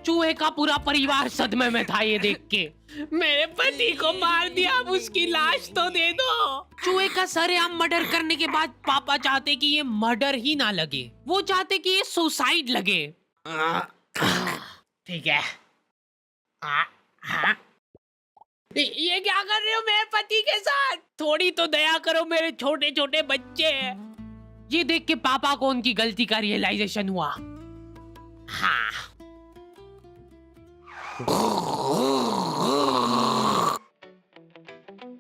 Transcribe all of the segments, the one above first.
चूहे का पूरा परिवार सदमे में था ये देख के। मेरे पति को मार दिया, अब उसकी लाश तो दे दो। चूहे का सरेआम मर्डर करने के बाद पापा चाहते कि ये मर्डर ही ना लगे, वो चाहते कि ये सुसाइड लगे। ठीक है। ये क्या कर रहे हो मेरे पति के साथ? थोड़ी तो दया करो, मेरे छोटे छोटे बच्चे हैं। ये देख के पापा को उनकी गलती का रियलाइजेशन हुआ। हाँ।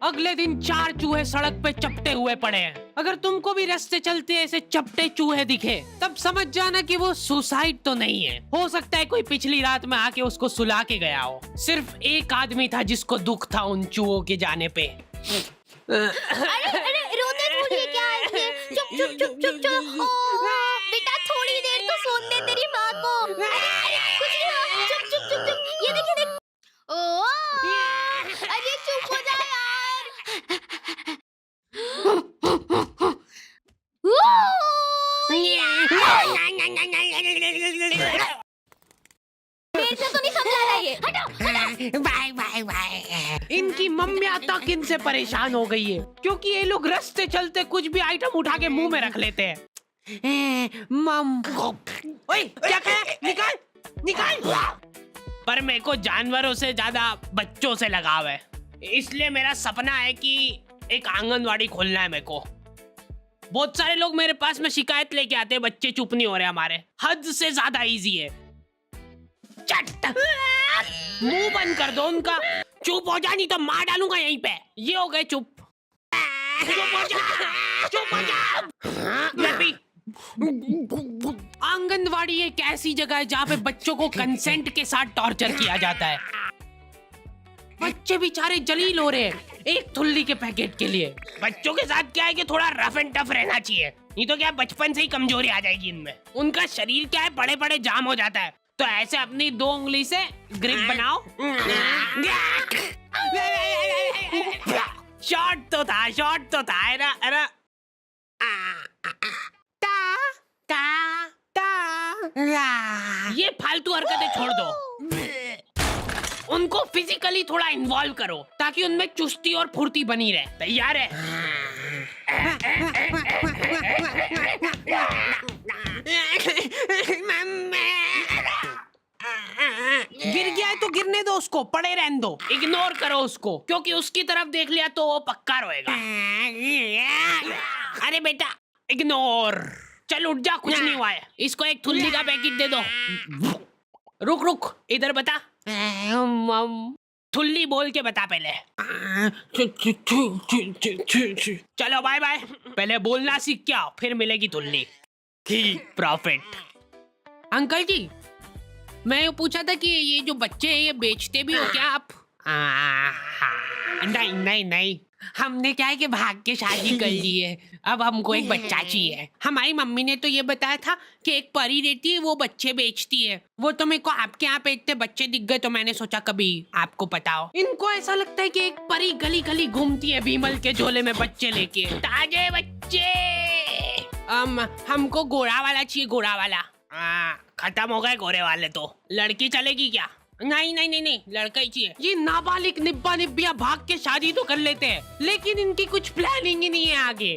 अगले दिन 4 चूहे सड़क पे चपटे हुए पड़े हैं। अगर तुमको भी रास्ते चलते ऐसे चपटे चूहे दिखे, तब समझ जाना कि वो सुसाइड तो नहीं है। हो सकता है कोई पिछली रात में आके उसको सुला के गया हो। सिर्फ एक आदमी था जिसको दुख था उन चूहों के जाने पे। अरे रोते थोड़ी क्या है ये? चुप चुप चुप चुप चुप। बेटा थोड़ी देर तो सोने दे तेरी माँ को। कुछ नहीं हुआ। चुप चुप चुप चुप। ये देख। अरे चुप हो जा यार। मेरे से तो नहीं समझा रहा ये। हटो। Bye bye bye. इनकी मम्मियाँ तक इनसे परेशान हो गई है, क्योंकि ये लोग रास्ते चलते कुछ भी आइटम उठा के मुंह में रख लेते हैं। मम, ओए क्या कहा? निकाल निकाल। पर मेरे को जानवरों से ज्यादा बच्चों से लगाव है, इसलिए मेरा सपना है कि एक आंगनवाड़ी खोलना है मेरे को। बहुत सारे लोग मेरे पास में शिकायत लेके आते हैं, बच्चे चुप नहीं हो रहे हमारे। हद से ज्यादा इजी है। चट मुंह बंद कर दो उनका। चुप हो जा, नहीं तो मार डालूंगा यहीं पे। ये हो गए चुप। चुप हो जा, चुप हो जा। आंगनवाड़ी एक ऐसी जगह है जहाँ पे बच्चों को कंसेंट के साथ टॉर्चर किया जाता है। बच्चे बेचारे जलील हो रहे हैं एक थुल्ली के पैकेट के लिए। बच्चों के साथ क्या है कि थोड़ा रफ एंड टफ रहना चाहिए, नहीं तो क्या बचपन से ही कमजोरी आ जाएगी इनमें। उनका शरीर क्या है बड़े बड़े जाम हो जाता है, तो ऐसे अपनी 2 उंगली से ग्रिप बनाओ। शॉट तो था अरे ये फालतू हरकतें छोड़ दो। उनको फिजिकली थोड़ा इन्वॉल्व करो ताकि उनमें चुस्ती और फुर्ती बनी रहे। तैयार है? गिर गया है तो गिरने दो उसको, पड़े रहने दो। इग्नोर करो उसको, क्योंकि उसकी तरफ देख लिया तो वो पक्का रोएगा। अरे बेटा इग्नोर। चल उठ जा, कुछ नहीं हुआ है। इसको एक थुल्ली का पैकेट दे दो। रुक इधर बता। थुल्ली बोल के बता पहले। चलो बाय बाय। पहले बोलना सीख के आओ, फिर मिलेगी थुल्ली। प्रॉफिट। अंकल जी, मैं पूछा था कि ये जो बच्चे हैं ये बेचते भी हो क्या आप? नहीं, हमने क्या है कि भाग के शादी कर ली है। अब हमको एक बच्चा चाहिए। हमारी मम्मी ने तो ये बताया था कि एक परी रहती है वो बच्चे बेचती है। वो तो मेरे को आपके यहाँ पे इतने बच्चे दिख गए तो मैंने सोचा कभी आपको पता हो। इनको ऐसा लगता है कि एक परी गली गली घूमती है बीमल के झोले में बच्चे लेके, ताजे बच्चे। हमको गोरा वाला चाहिए, गोरा वाला। खत्म हो गए गोरे वाले तो। लड़की चलेगी क्या? नहीं, लड़का ही चाहिए। ये नाबालिग निब्बा निब्बिया भाग के शादी तो कर लेते हैं, लेकिन इनकी कुछ प्लानिंग ही नहीं है आगे।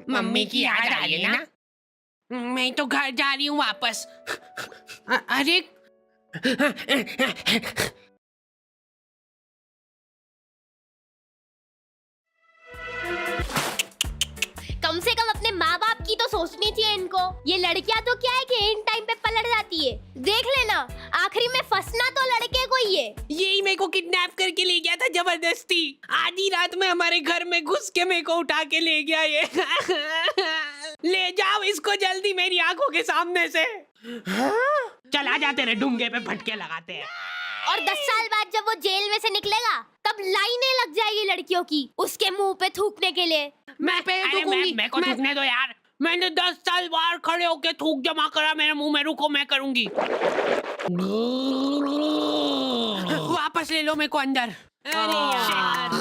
मम्मी की याद आ रही है ना? मैं तो घर जा रही हूँ वापस। अरे कम से कम अपने माँ बाप की तो सोचनी चाहिए इनको। ये लड़कियां तो क्या है कि इन टाइम पे पलट जाती है। देख लेना, आखिरी में फंसना तो लड़के को ही है। यही मेरे को किडनैप करके ले गया था जबरदस्ती। आधी रात में हमारे घर में घुस के मेरे को उठा के ले गया ये। ले जाओ इसको जल्दी मेरी आंखों के सामने से। चला जाते रहे, डूंगे पे फटके लगाते हैं। और 10 साल बाद जब वो जेल में से निकलेगा तब लाइनें लग जाएगी लड़कियों की उसके मुंह पे थूकने के लिए। मैं को थूकने दो यार। मैंने 10 साल बाहर खड़े होके थूक जमा करा मेरे मुंह में। रुको मैं करूंगी। वापस ले लो मेरे को अंदर। अरे यार,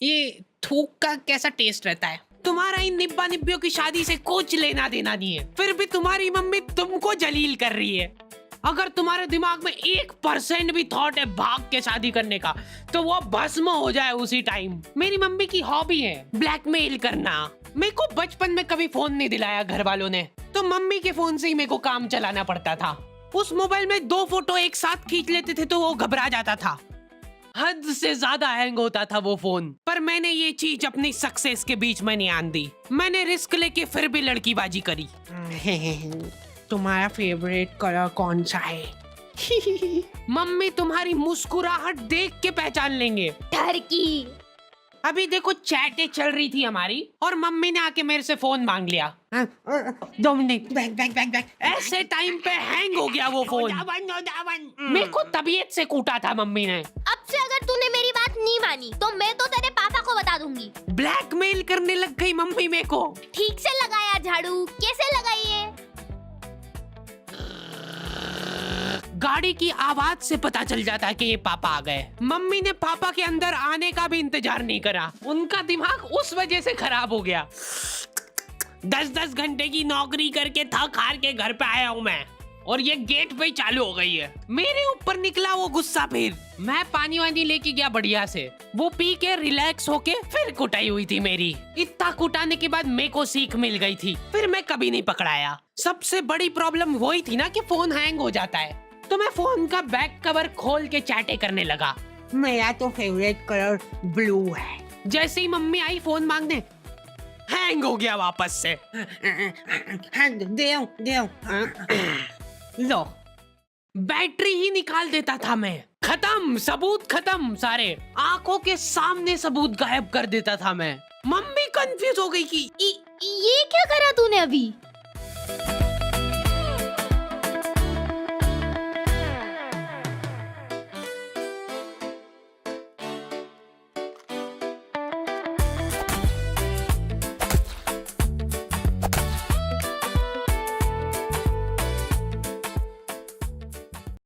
ये थूक का कैसा टेस्ट रहता है। तुम्हारा इन निब्बा निब्बियों की शादी से कुछ लेना देना नहीं है, फिर भी तुम्हारी मम्मी तुमको जलील कर रही है। अगर तुम्हारे दिमाग में 1% भी थॉट है भाग के शादी करने का, तो वो भस्म हो जाए उसी टाइम। मेरी मम्मी की हॉबी है ब्लैकमेल करना। मेरे को बचपन में कभी फोन नहीं दिलाया घर वालों ने, तो मम्मी के फोन से ही मेरे को काम चलाना पड़ता था। उस मोबाइल में 2 फोटो एक साथ खींच लेते थे तो वो घबरा जाता था। हद से ज्यादा हैंग होता था वो फोन। पर मैंने ये चीज अपनी सक्सेस के बीच में नहीं आन दी। मैंने रिस्क लेके फिर भी लड़कीबाजी करी। तुम्हारा फेवरेट कलर कौन सा है? मम्मी तुम्हारी मुस्कुराहट देख के पहचान लेंगे। टर्की। अभी देखो चैटें चल रही थी हमारी और मम्मी ने आके मेरे से फोन मांग लिया। 2 मिनट बैक। ऐसे टाइम पे हैंग हो गया वो फोन। मेरे को तबीयत से कूटा था मम्मी ने। अब से अगर तूने मेरी बात नहीं मानी तो मैं तो तेरे पापा को बता दूंगी। ब्लैकमेल करने लग गई मम्मी मेरे को। ठीक से लगाया झाड़ू? कैसे लगाई है? गाड़ी की आवाज से पता चल जाता कि ये पापा आ गए। मम्मी ने पापा के अंदर आने का भी इंतजार नहीं करा। उनका दिमाग उस वजह से खराब हो गया। 10-10 घंटे की नौकरी करके थक हार के घर पे आया हूँ मैं, और ये गेट पे ही चालू हो गई है। मेरे ऊपर निकला वो गुस्सा। फिर मैं पानी वानी लेके गया बढ़िया से, वो पी के रिलैक्स होके फिर कुटाई हुई थी मेरी। इतना कुटाने के बाद मेरे को सीख मिल गई थी, फिर मैं कभी नहीं पकड़ाया। सबसे बड़ी प्रॉब्लम वही थी ना कि फोन हैंग हो जाता है, तो मैं फोन का बैक कवर खोल के चैटे करने लगा। मेरा तो फेवरेट कलर ब्लू है। जैसे ही मम्मी आई फोन मांगने, हैंग हो गया वापस से। लो, बैटरी ही निकाल देता था मैं। खत्म, सबूत खत्म सारे। आंखों के सामने सबूत गायब कर देता था मैं। मम्मी कंफ्यूज हो गई कि ये क्या करा तूने अभी?